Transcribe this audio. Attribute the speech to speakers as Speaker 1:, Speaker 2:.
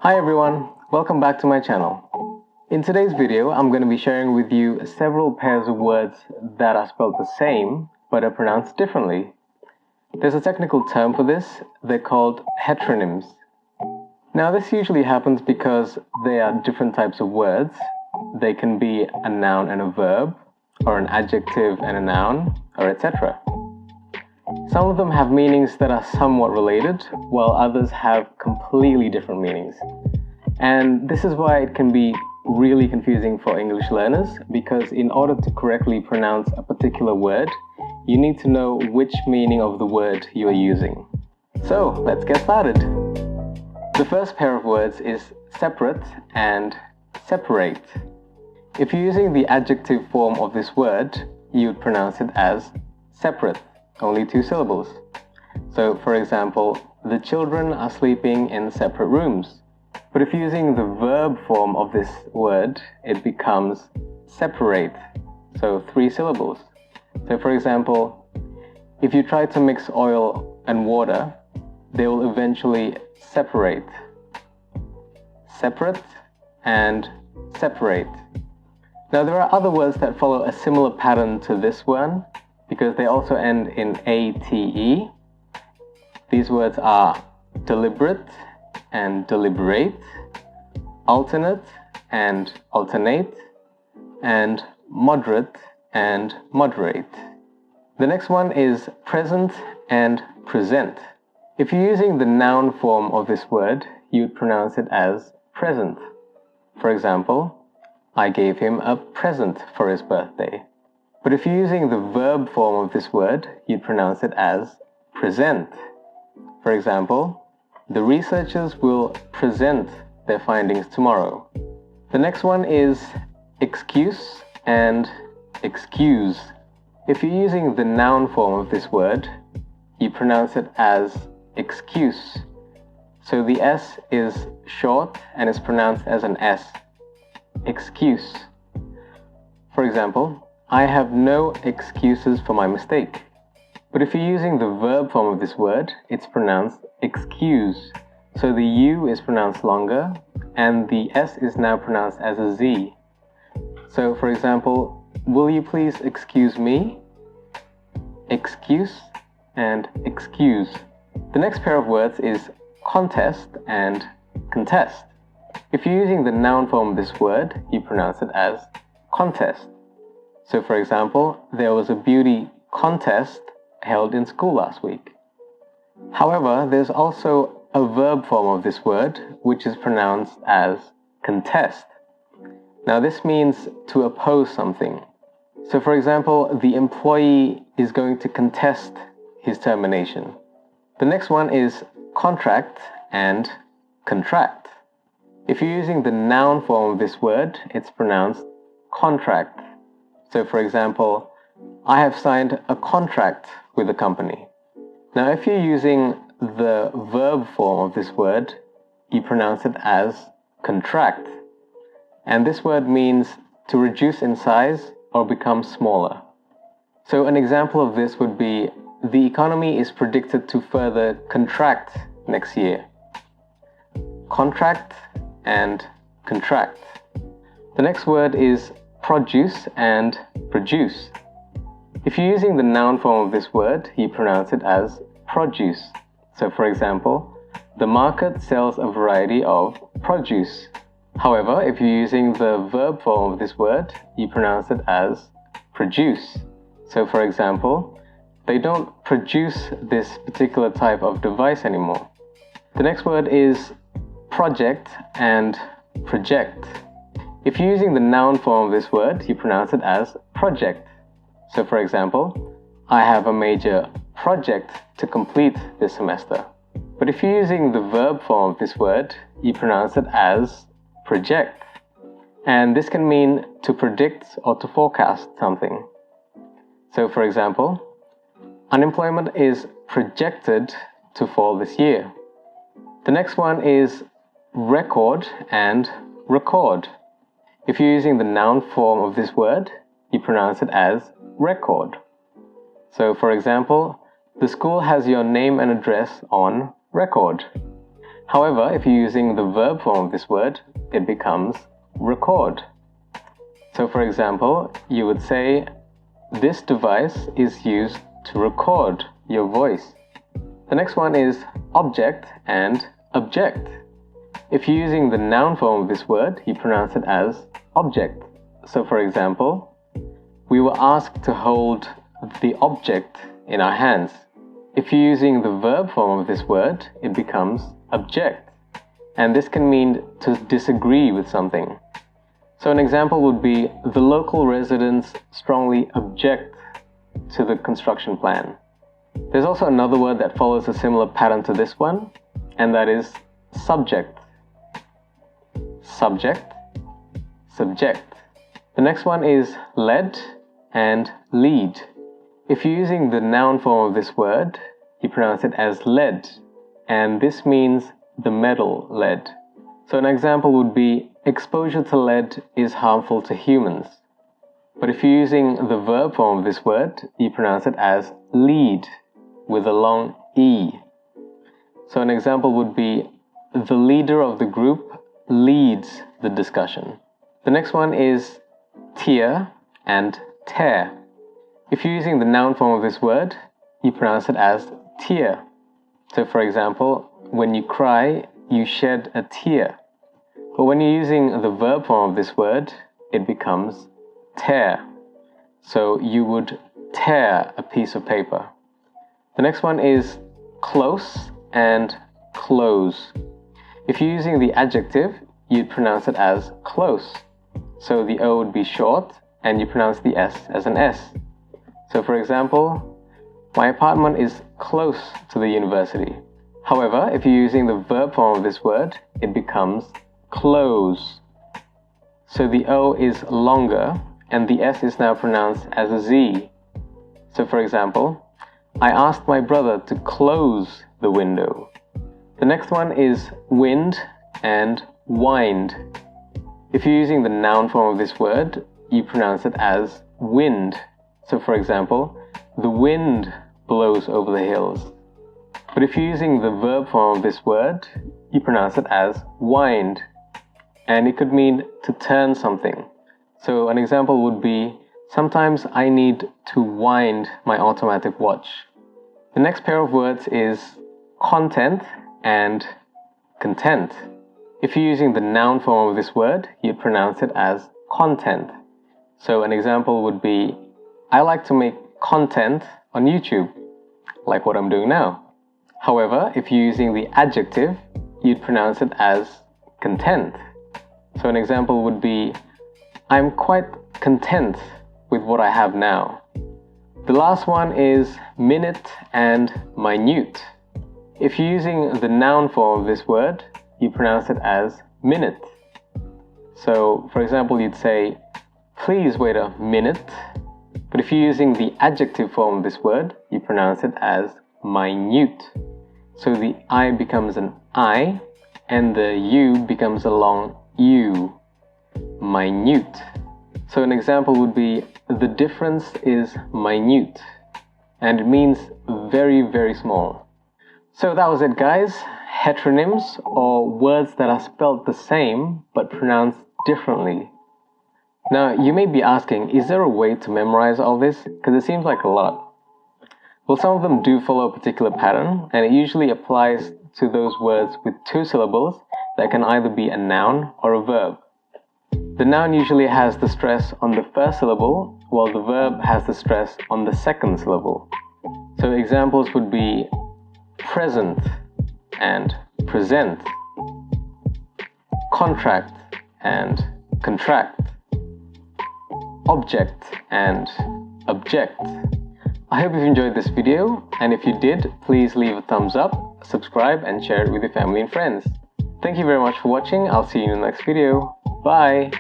Speaker 1: Hi everyone, welcome back to my channel. In today's video, I'm going to be sharing with you several pairs of words that are spelled the same but are pronounced differently. There's a technical term for this. They're called heteronyms. Now this usually happens because they are different types of words. They can be a noun and a verb, or an adjective and a noun, or etc. Some of them have meanings that are somewhat related, while others have completely different meanings. And this is why it can be really confusing for English learners, because in order to correctly pronounce a particular word, you need to know which meaning of the word you are using. So, let's get started. The first pair of words is separate and separate. If you're using the adjective form of this word, you would pronounce it as separate, only 2 syllables. So, for example, the children are sleeping in separate rooms. But if you're using the verb form of this word, it becomes separate, so 3 syllables. So, for example, if you try to mix oil and water, they will eventually separate. Separate and separate. Now, there are other words that follow a similar pattern to this one, because they also end in ate. These words are deliberate and deliberate, alternate and alternate, and moderate and moderate. The next one is present and present. If you're using the noun form of this word, you'd pronounce it as present. For example, I gave him a present for his birthday. But if you're using the verb form of this word, you'd pronounce it as present. For example, the researchers will present their findings tomorrow. The next one is excuse and excuse. If you're using the noun form of this word, you pronounce it as excuse. So the S is short and is pronounced as an S. Excuse. For example, I have no excuses for my mistake. But if you're using the verb form of this word, it's pronounced excuse. So the U is pronounced longer, and the S is now pronounced as a Z. So for example, will you please excuse me? Excuse and excuse. The next pair of words is contest and contest. If you're using the noun form of this word, you pronounce it as contest. So for example, there was a beauty contest held in school last week. However, there's also a verb form of this word, which is pronounced as contest. Now this means to oppose something. So for example, the employee is going to contest his termination. The next one is contract and contract. If you're using the noun form of this word, it's pronounced contract. So for example, I have signed a contract with a company. Now if you're using the verb form of this word, you pronounce it as contract. And this word means to reduce in size or become smaller. So an example of this would be, the economy is predicted to further contract next year. Contract and contract. The next word is produce and produce. If you're using the noun form of this word, you pronounce it as produce. So for example, the market sells a variety of produce. However, if you're using the verb form of this word, you pronounce it as produce. So for example, they don't produce this particular type of device anymore. The next word is project and project. If you're using the noun form of this word, you pronounce it as project. So for example, I have a major project to complete this semester. But if you're using the verb form of this word, you pronounce it as project. And this can mean to predict or to forecast something. So for example, unemployment is projected to fall this year. The next one is record and record. If you're using the noun form of this word, you pronounce it as record. So for example, the school has your name and address on record. However, if you're using the verb form of this word, it becomes record. So for example, you would say, this device is used to record your voice. The next one is object and object. If you're using the noun form of this word, you pronounce it as object. So for example, we were asked to hold the object in our hands. If you're using the verb form of this word, it becomes object. And this can mean to disagree with something. So an example would be, the local residents strongly object to the construction plan. There's also another word that follows a similar pattern to this one, and that is subject. Subject, subject. The next one is led and lead. If you're using the noun form of this word, you pronounce it as led, and this means the metal lead. So an example would be, exposure to lead is harmful to humans. But if you're using the verb form of this word, you pronounce it as lead with a long E. So an example would be, the leader of the group leads the discussion. The next one is tear and tear. If you're using the noun form of this word, you pronounce it as tear. So for example, when you cry, you shed a tear. But when you're using the verb form of this word, it becomes tear. So you would tear a piece of paper. The next one is close and close. If you're using the adjective, you'd pronounce it as close. So the O would be short, and you pronounce the S as an S. So for example, my apartment is close to the university. However, if you're using the verb form of this word, it becomes close. So the O is longer, and the S is now pronounced as a Z. So for example, I asked my brother to close the window. The next one is wind and wind. If you're using the noun form of this word, you pronounce it as wind. So for example, the wind blows over the hills. But if you're using the verb form of this word, you pronounce it as wind. And it could mean to turn something. So an example would be, sometimes I need to wind my automatic watch. The next pair of words is content and content. If you're using the noun form of this word, you'd pronounce it as content. So an example would be, I like to make content on YouTube, like what I'm doing now. However, if you're using the adjective, you'd pronounce it as content. So an example would be, I'm quite content with what I have now. The last one is minute and minute. If you're using the noun form of this word, you pronounce it as minute. So, for example, you'd say, please wait a minute. But if you're using the adjective form of this word, you pronounce it as minute. So the I becomes an I, and the U becomes a long U. Minute. So an example would be, the difference is minute, and it means very, very small. So that was it, guys. Heteronyms, or words that are spelled the same but pronounced differently. Now, you may be asking, is there a way to memorize all this? Because it seems like a lot. Well, some of them do follow a particular pattern, and it usually applies to those words with two syllables that can either be a noun or a verb. The noun usually has the stress on the first syllable, while the verb has the stress on the second syllable. So examples would be present and present, contract and contract, object and object. I hope you've enjoyed this video, and if you did, please leave a thumbs up, subscribe, and share it with your family and friends. Thank you very much for watching. I'll see you in the next video. Bye!